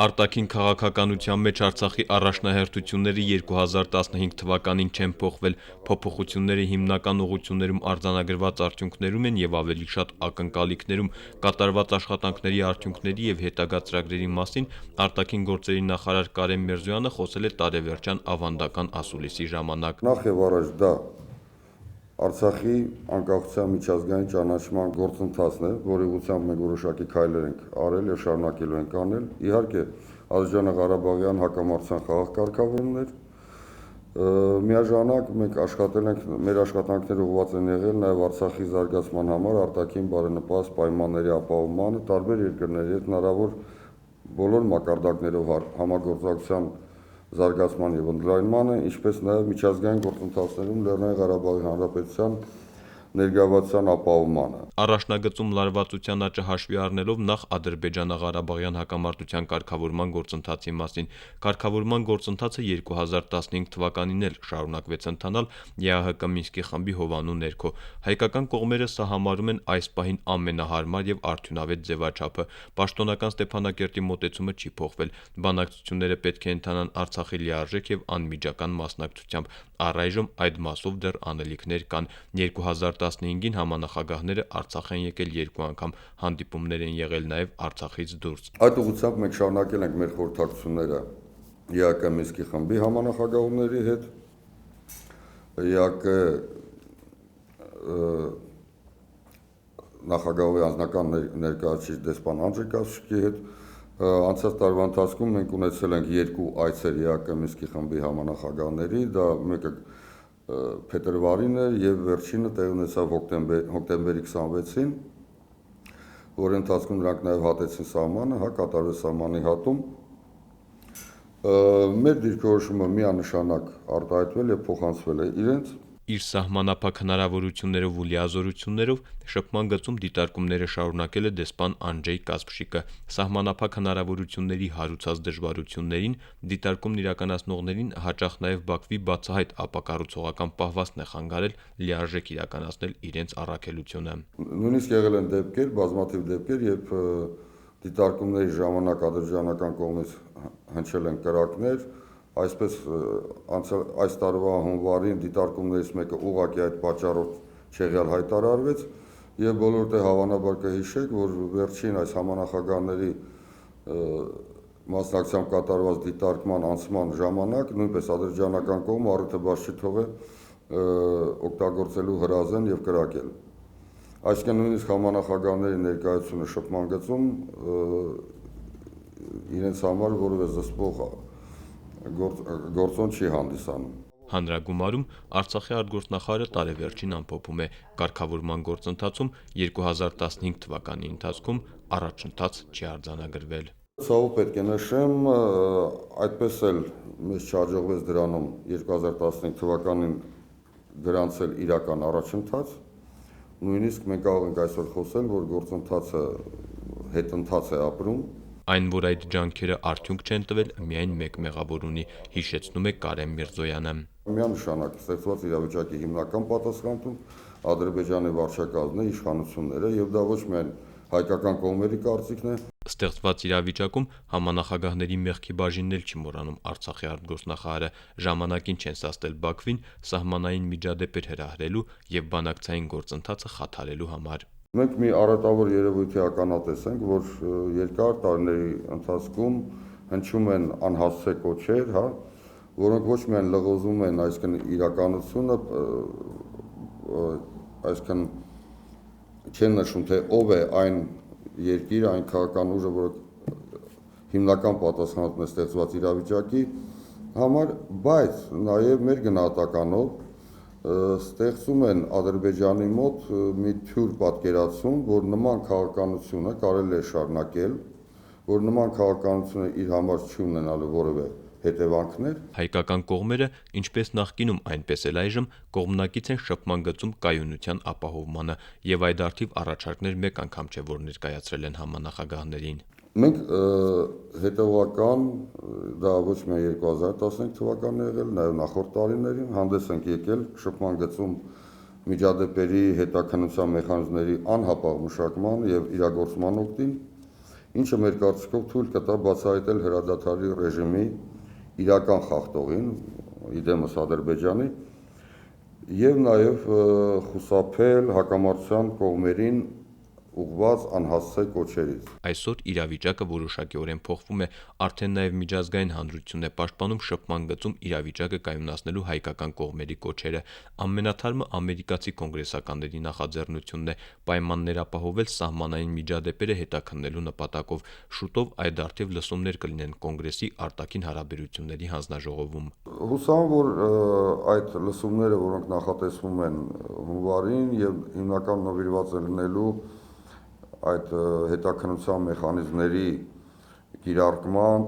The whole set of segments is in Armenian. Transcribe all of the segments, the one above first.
Արտաքին քաղաքականության մեջ Արցախի առաջնահերթությունները 2015 թվականին չեն փոխվել, փոփոխությունները հիմնական ուղղություններում արձանագրված արդյունքներում են եւ ավելի շատ ակնկալիքներում։ Կատարված աշխատանքների արդյունքների եւ հետագա ծրագրերի մասին արտաքին գործերի նախարար Կարեն Միրզոյանը խոսել է տարեվերջյան ավանդական ասուլիսի ժամանակ։ Նախ եւ առաջ դա Արցախի անկախության միջազգային ճանաչման գործընթացն է, որի ուղղությամբ մենք որոշակի քայլեր ենք արել եւ շարունակելու ենք անել։ Իհարկե, Ադրբեջանա-Ղարաբաղյան հակամարտության խաղաղ կարգավորումներ, միաժամանակ մենք աշխատել ենք, մեր աշխատանքները ուղղված են եղել նաեւ Արցախի զարգացման համար արտաքին բարենպաստ պայմանների ապահովմանը, տարբեր երկրների հետ հնարավոր բոլոր մակարդակներով համագործակցության զարգացման եւ ընդլայնմանը, ինչպես նաեւ միջազգային գործընթացներում Լեռնային Ղարաբաղի Հանրապետության ներգրավվածության ապահովմանը։ Առաջնագծում լարվածության աճը հաշվի առնելով նախ Ադրբեջանա-Ղարաբաղյան հակամարտության կարգավորման գործընթացի մասին։ Կարգավորման գործընթացը 2015 թվականին էլ շարունակվեց ընթանալ ԵԱՀԿ Մինսկի խմբի հովանու ներքո։ Հայկական կողմերը սա համարում են այս պահին ամենահարմար եւ արդյունավետ ձևաչափը։ Պաշտոնական Ստեփանակերտի մոտեցումը չի փոխվել։ Բանակցությունները պետք է ընթանան Արցախի լիարժեք եւ անմիջական մասնակցությամբ։ Առայժմ այդ մասով դեռ անելիքներ կան։ 2015-ին համանախագահները Արցախ են եկել 2 անգամ, հանդիպումներ են եղել նաև Արցախից դուրս։ Այդ ուղղությամբ մենք շարունակել ենք մեր խորհրդակցությունները ԵԱՀԿ Մինսկի խմբի համանախագահողների հետ, ԵԱՀԿ նախագահի անձնական ներկայացուցիչ դեսպան Անջեյ Կասուկի հետ։ Անցած տարվա ընթացքում մենք ունեցել ենք 2 այցեր ԵԱՀԿ Մինսկի խմբի համանախագահների, դա մեկը փետրվարին էր եւ վերջինը տեղ ունեցավ հոկտեմբերի 26-ին, որի ընթացքում նրանք նաեւ հատեցին սահմանը, կատարվեց սահմանի հատում։ Մեր դիրքորոշումը միանշանակ արտահայտվել եւ փոխանցվել է իրենց։ Իր սահմանափակ հնարավորություններով ու լիազորություններով շփման գծում դիտարկումները շարունակել է դեսպան Անջեյ Կասպշիկը։ Սահմանափակ հնարավորությունների հարուցած դժվարություններին դիտարկումն իրականացնողներին հաճախ նաև Բաքվի բացահայտ ապակառուցողական պահվածքն է խանգարել լիարժեք իրականացնել իրենց առաքելությունը։ Նույնիսկ եղել են դեպքեր, բազմաթիվ դեպքեր, երբ դիտարկումների ժամանակ ադրբեջանական կողմից հնչել են կրակներ, այսպես այս տարվա հունվարին դիտարկումներից մեկը ուղղակի այդ պատճառով չեղյալ հայտարարվեց եւ բոլորդ է հավանաբար կհիշեք, որ վերջին այս համանախագահների մասնակցությամբ կատարված դիտարկման անցման ժամանակ նույնպես ադրբեջանական կողմը առիթը բաց չի թողել օգտագործելու հրազեն եւ կրակել։ Այսինքն նույնիսկ համանախագահների ներկայությունը շփման գծում իրենց համար որևէ զսպող գործոն չի հանդիսանում։ Հանրագումարում Արցախի արտգործնախարարը տարեվերջին ամփոփում է կարգավորման գործընթացում 2015 թվականի ընթացքում առաջընթաց չի արձանագրվել։ Ցավոք պետք է նշեմ, այդպես էլ մեզ չհաջողվեց դրանում 2015 թվականին գրանցել իրական առաջընթաց։ Նույնիսկ մենք կարող ենք այսօր խոսել, որ գործընթացը հետընթաց է ապրում։ Այն, որ այդ ջանքերը արդյունք չեն տվել, միայն մեկ մեղավոր ունի, հիշեցնում է Կարեն Միրզոյանը։ Միանշանակ ստեղծված իրավիճակի հիմնական պատասխանատուն Ադրբեջանի վարչակազմն է, իշխանությունները, եւ դա ոչ միայն հայկական կողմերի կարծիքն է։ Ստեղծված իրավիճակում համանախագահների մեղքի բաժինն էլ չի մոռանում Արցախի արտգործնախարարը, ժամանակին չեն սաստել Բաքվին սահմանային միջադեպեր հրահրելու եւ բանակցային գործընթացը խաթարելու համար։ Մենք մի առատավոր երևույթի ականատես ենք, որ երկար տարիների ընթացքում հնչում են անհասցե կոչեր, որոնք ոչ միայն լղոզում են այսքան իրականությունը, այսքան չեն նշում, թե ով է այն երկիրը, այն քաղաքական ուժը, որը հիմնական պատասխանատուն է ստեղծված իրավիճակի համար, բայց նաև մեր գնահատականով ստեղծում են Ադրբեջանի մոտ մի թյուր պատկերացում, որ նման քաղաքականությունը կարելի է շարունակել, որ նման քաղաքականությունը իր համար չի ունենալու որևէ հետևանքներ։ Հայկական կողմերը, ինչպես նախկինում, այնպես էլ այժմ կողմնակից են շփման գծում կայունության ապահովմանը եւ այդ արդիվ առաջարկներ մեկ անգամ չէ, որ ներկայացրել են համանախագահներին։ Մենք հետևական, դա ոչ միայն 2015 թվականն է եղել, նաև նախորդ տարիներին հանդես ենք եկել շփման գծում միջադեպերի հետաքննության մեխանիզմների անհապաղ մշակման եւ իրագործման օգտին ինչը մեր կարծիքով թույլ կտա բացահայտել հրադադարի ռեժիմի իրական խախտողին, իդեմս Ադրբեջանի, եւ նաեւ խուսափել հակամարտության կողմերին ուղղված անհասցե կոչերից։ Այսօր իրավիճակը որոշակիորեն փոխվում է, արդեն նաև միջազգային հանրությունն է պաշտպանում շփման գծում իրավիճակը կայունացնելու հայկական կողմերի կոչերը։ Ամենաթարմը ամերիկացի կոնգրեսականների նախաձեռնությունն է պայմաններ ապահովել սահմանային միջադեպերը հետաքննելու նպատակով։ Շուտով այդ արդիվ լսումներ կլինեն կոնգրեսի արտաքին հարաբերությունների հանձնաժողովում։ Հուսամ, որ այդ լսումները, որոնք նախատեսվում են հունվարին եւ հիմնական նվիրված են լինելու այդ հետաքննության մեխանիզմների կիրարկման,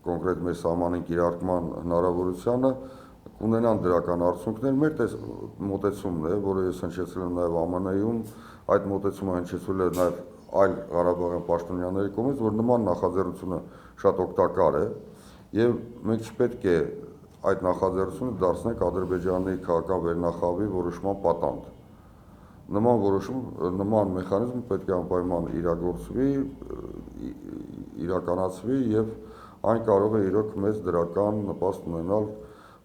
կոնկրետ մեր սահմանին կիրարկման հնարավորությանը կունենան դրական արդյունքներ։ Մեր մոտեցումն է, որը ես հնչեցրել եմ նաև ԱՄՆ-ում, այդ մոտեցումը հնչեցվել է նաև այլ Ղարաբաղյան պաշտոնյաների կողմից, որ նման նախաձեռնությունը շատ օգտակար է եւ մենք չպետք է այդ նախաձեռնությունը դարձնենք Ադրբեջանի քաղաքական վերնախավի որոշման պատանդ։ Նման որոշում, նման մեխանիզմ պետք է անպայման իրագործվի, իրականացվի եւ այն կարող է իրոք մեծ դրական նպաստ ունենալ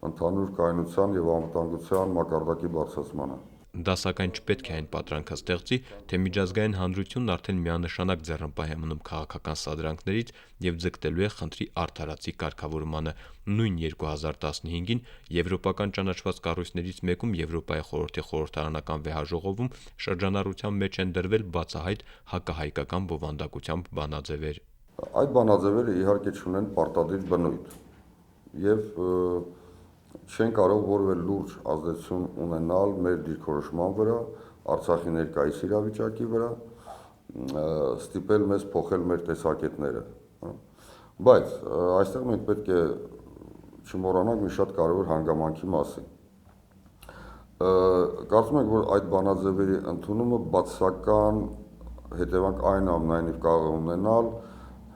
ընդհանուր կայունության եւ անվտանգության մակարդակի բարձրացմանը։ Դա սակայն չպետք է այն պատրանքը ստեղծի, թե միջազգային հանրությունն արդեն միանշանակ ձեռնպահ է մնում քաղաքական սադրանքներից եւ ձգտելու է խնդրի արդարացի կարգավորմանը։ Նույն 2015-ին եվրոպական ճանաչված կառույցներից մեկում Եվրոպայի խորհրդի խորհրդարանական վեհաժողովում շրջանառության մեջ են դրվել բացահայտ հակահայկական բովանդակությամբ բանաձևեր։ Այդ բանաձևերը իհարկե չունեն պարտադիր բնույթ եւ չեն կարող որևէ լուրջ ազդեցություն ունենալ մեր դիրքորոշման վրա, Արցախի ներկայիս իրավիճակի վրա, ստիպել մեզ փոխել մեր տեսակետները։ Բայց այստեղ մենք պետք է չմոռանանք մի շատ կարևոր հանգամանքի մասին։ Կարծում եմ, որ այդ բանաձևերի ընդունումը բացասական հետևանք այնուամենայնիվ կարող է ունենալ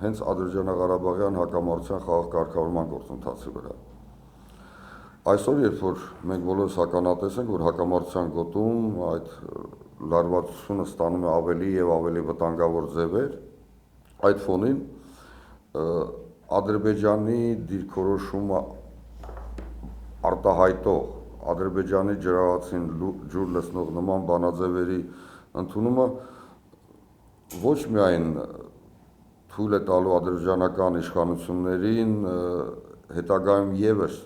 հենց Ադրբեջանա-Ղարաբաղյան հակամարտության խաղաղ կարգավորման գործընթացի վրա։ Այսօր, երբ որ մենք բոլորս ականատես ենք, որ հակամարտության գոտում այդ լարվածությունը ստանում է ավելի եւ ավելի վտանգավոր ձևեր, այդ ֆոնին Ադրբեջանի դիրքորոշումը արտահայտող, Ադրբեջանի ջրաղացին ջուր լցնող նման բանաձևերի ընդունումը ոչ միայն թույլ է տալու ադրբեջանական իշխանություններին հետագայում եւս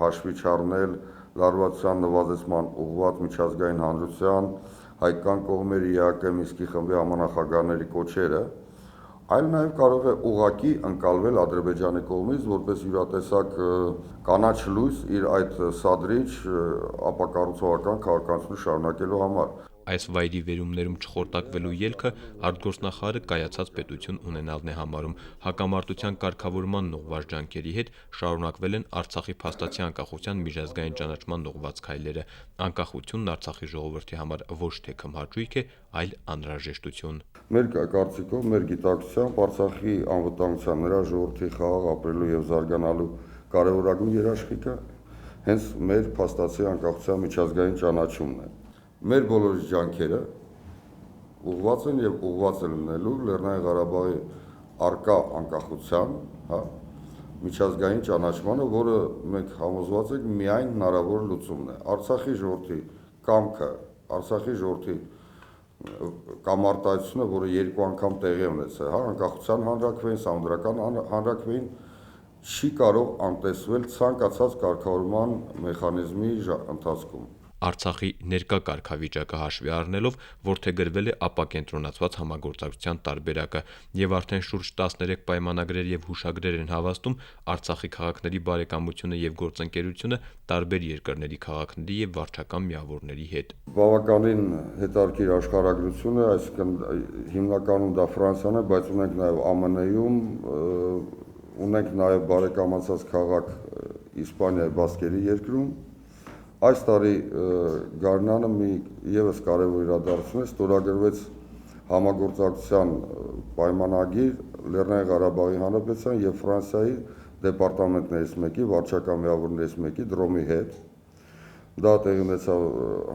հաշվի չառնել լարվածության նվազեցման ուղղված միջազգային հանրության, հայկական կողմերի ԵԱԿ Մինսկի խմբի համանախագահների կոչերը, այլ նաև կարող է ուղղակի ընկալվել Ադրբեջանի կողմից որպես յուրատեսակ կանաչ լույս իր այդ սադրիչ ապակառուցողական քաղաքականությունը շարունակելու համար։ Այս վայրի վերումներում չխորտակվելու ելքը արտգործնախարարը կայացած պետություն ունենալն է համարում։ Հակամարտության կարգավորմանն ուղղված ջանքերի հետ շարունակվել են Արցախի փաստացի անկախության միջազգային ճանաչման ուղղված քայլերը։ Անկախությունն Արցախի ժողովրդի համար ոչ թե քմհաճույք է, այլ անհրաժեշտություն։ Մեր կարծիքով, մեր գիտակցությամբ Արցախի անվտանգության, նրա ժողովրդի խաղաղ ապրելու եւ զարգանալու կարևորագույն երաշխիքը հենց մեր փաստացի անկախության միջազգային ճանաչումն է։ Մեր բոլորի ջանքերը ուղղված են եւ ուղղված են լինելու Լեռնային Ղարաբաղի արկա անկախության, միջազգային ճանաչմանը, որը մենք համոզված ենք միայն հնարավոր լուծումն է։ Արցախի ժողովրդի կամքը, Արցախի ժողովրդի կամարտայությունը, որը երկու անգամ տեղի է ունեցել, անկախության հանրաքվեին, սահմանադրական հանրաքվեին, չի կարող անտեսվել ցանկացած կարգավորման մեխանիզմի ընթացքում։ Արցախի ներկա կարգավիճակը հաշվի առնելով որդեգրվել է ապակենտրոնացված համագործակցության տարբերակը եւ արդեն շուրջ 13 պայմանագրեր եւ հուշագրեր են հավաստում Արցախի քաղաքների բարեկամությունը եւ գործընկերությունը տարբեր երկրների քաղաքների եւ վարչական միավորների հետ։ Բավականին հետաքրքիր աշխարհագրություն է, այսինքն հիմնականում դա Ֆրանսիան է, բայց ունենք նաեւ ԱՄՆ-ում, ունենք նաեւ բարեկամացած քաղաք Իսպանիայի Բասկերի երկրում։ Այս տարի գարնանը մի եւս կարևոր իրադարձություն է, ստորագրվեց համագործակցության պայմանագիր Լեռնային Ղարաբաղի Հանրապետության եւ Ֆրանսիայի դեպարտամենտներից մեկի, վարչական միավորներից մեկի դրոմի հետ։ Դա տեղի ունեցավ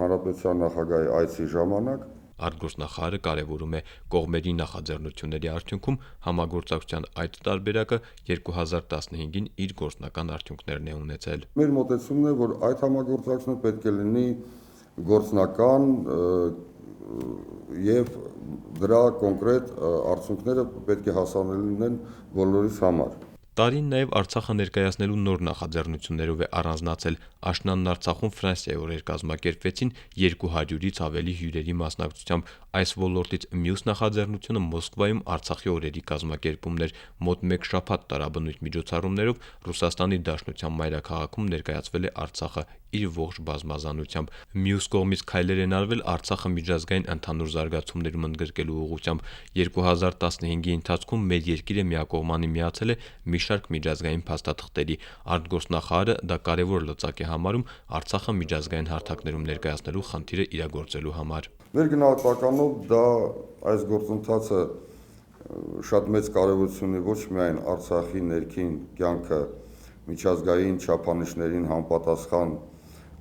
հանրապետության նախագահի այցի ժամանակ Արտգործնախարարը կարևորում է կողմերի նախաձեռնությունների արդյունքում համագործակցության այդ տարբերակը 2015-ին իր գործնական արդյունքներն է ունեցել։ Մեր մոտեցումն է, որ այդ համագործակցությունը պետք է լինի գործնական եւ դրա կոնկրետ արդյունքները պետք է հասանելի լինեն բոլորիս համար։ Տարին նաև Արցախը ներկայացնելու նոր նախաձեռնություններով է առանձնացել։ Աշնանն Արցախում Ֆրանսիայի օրեր կազմակերպվեցին 200-ից ավելի հյուրերի մասնակցությամբ։ Այս ոլորտից մյուս նախաձեռնությունը Մոսկվայում Արցախի օրերի կազմակերպումն էր։ Մոտ մեկ շաբաթ տարաբնույթ միջոցառումներով Ռուսաստանի Դաշնության մայրաքաղաքում ներկայացվել է Արցախը իր ողջ բազմազանությամբ։ Մյուս կողմից քայլեր են արվել Արցախը միջազգային ընդհանուր զարգացումներում ընդգրկելու ուղղությամբ։ 2015-ի ընթացքում մեր երկիրը միակողմանի միացել է մի շարք միջազգային փաստաթղթերի։ Արտգործնախարարը դա կարևոր լծակ է համարում Արցախը միջազգային հարթակներում ներկայացնելու խնդիրը իրագործելու համար։ Մեր գնահատականով դա այս գործընթացը շատ մեծ կարևորություն ունի ոչ միայն Արցախի ներքին կյանքը միջազգային չափանիշներին համապատասխան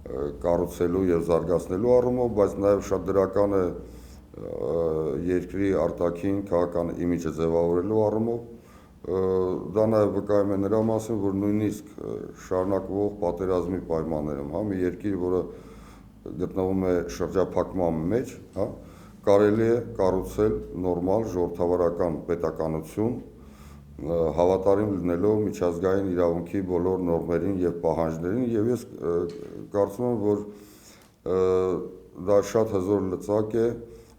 կառուցելու եւ զարգացնելու առումով, բայց նաեւ շատ դրական է երկրի արտաքին քաղաքական իմիջը ձևավորելու առումով։ Դա նաեւ վկայում է նրա մասին, որ նույնիսկ շարունակվող պատերազմի պայմաններում, մի երկիր, որը գտնվում է շրջափակման մեջ, կարելի է կառուցել նորմալ ժողովրդավարական պետականություն, հավատարիմ լինելով միջազգային իրավունքի բոլոր նորմերին եւ պահանջներին, եւ ես կարծում եմ, որ դա շատ հզոր լծակ է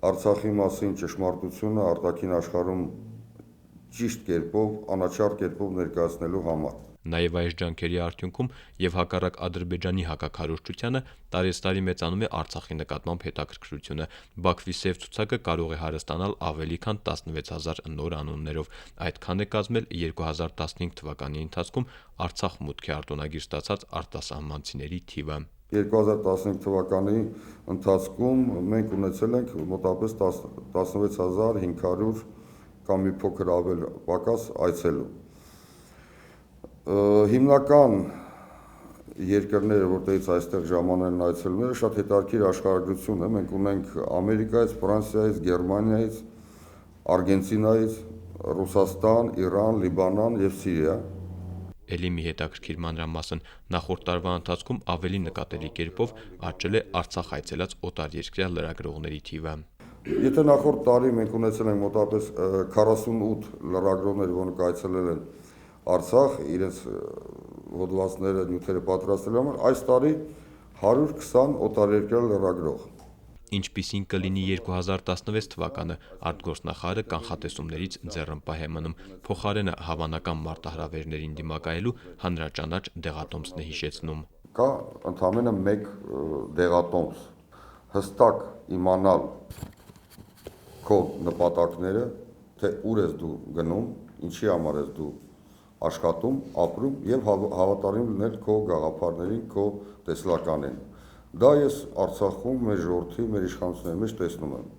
Արցախի մասին ճշմարտությունը արտաքին աշխարհում ճիշտ կերպով, անաչառ կերպով ներկայացնելու համար։ Նաև այս ջանքերի արդյունքում եւ հակառակ Ադրբեջանի հակաքարոզչությանը տարեստարի մեծանում է Արցախի նկատմամբ հետաքրքրությունը։ Բաքվի սև ցուցակը կարող է հարստանալ ավելի քան 16000 նոր անուններով։ Այդքան է կազմել 2015 թվականի ընթացքում Արցախ մուտքի արտոնագիր ստացած արտասահմանցիների թիվը։ 2015 թվականի ընթացքում մենք ունեցել ենք մոտավորապես 16500 կամ մի փոքր ավել պակաս այցելու։ Հիմնական երկրները, որտեղից այստեղ ժամանել են այցելուները, շատ հետաքրքիր աշխարհագրություն է։ Մենք ունենք Ամերիկայից, Ֆրանսիայից, Գերմանիայից, Արգենտինայից, Ռուսաստան, Իրան, Լիբանան եւ Սիրիա։ Էլի մի հետաքրքիր մանրամասն նախորդ տարվա ընթացքում ավելի նկատելի կերպով աճել է Արցախ այցելած օտարերկրյա լրագրողների թիվը։ Եթե նախորդ տարի մենք ունեցել ենք մոտավորապես 48 լրագրողներ, որոնք այցելել են Արցախ իրենց հոդվածները, նյութերը պատրաստելու համար, այս տարի 120 օտարերկրյա լրագրող։ Ինչպիսին կլինի 2016 թվականը, արտգործնախարարը կանխատեսումներից ձեռնպահ է մնում, փոխարենը հավանական մարտահրավերներին դիմակայելու հանրաճանաչ դեղատոմսն է հիշեցնում։ Կա ընդամենը մեկ դեղատոմս, հստակ իմանալ քո նպատակները, թե ուր ես դու գնում, ինչի համար ես դու աշխատում, ապրում եւ հավատարիմ լինել քո գաղափարներին, քո տեսլականին։ Դա ես Արցախում մեր ժողովրդի, մեր իշխանությունների մեջ տեսնում եմ։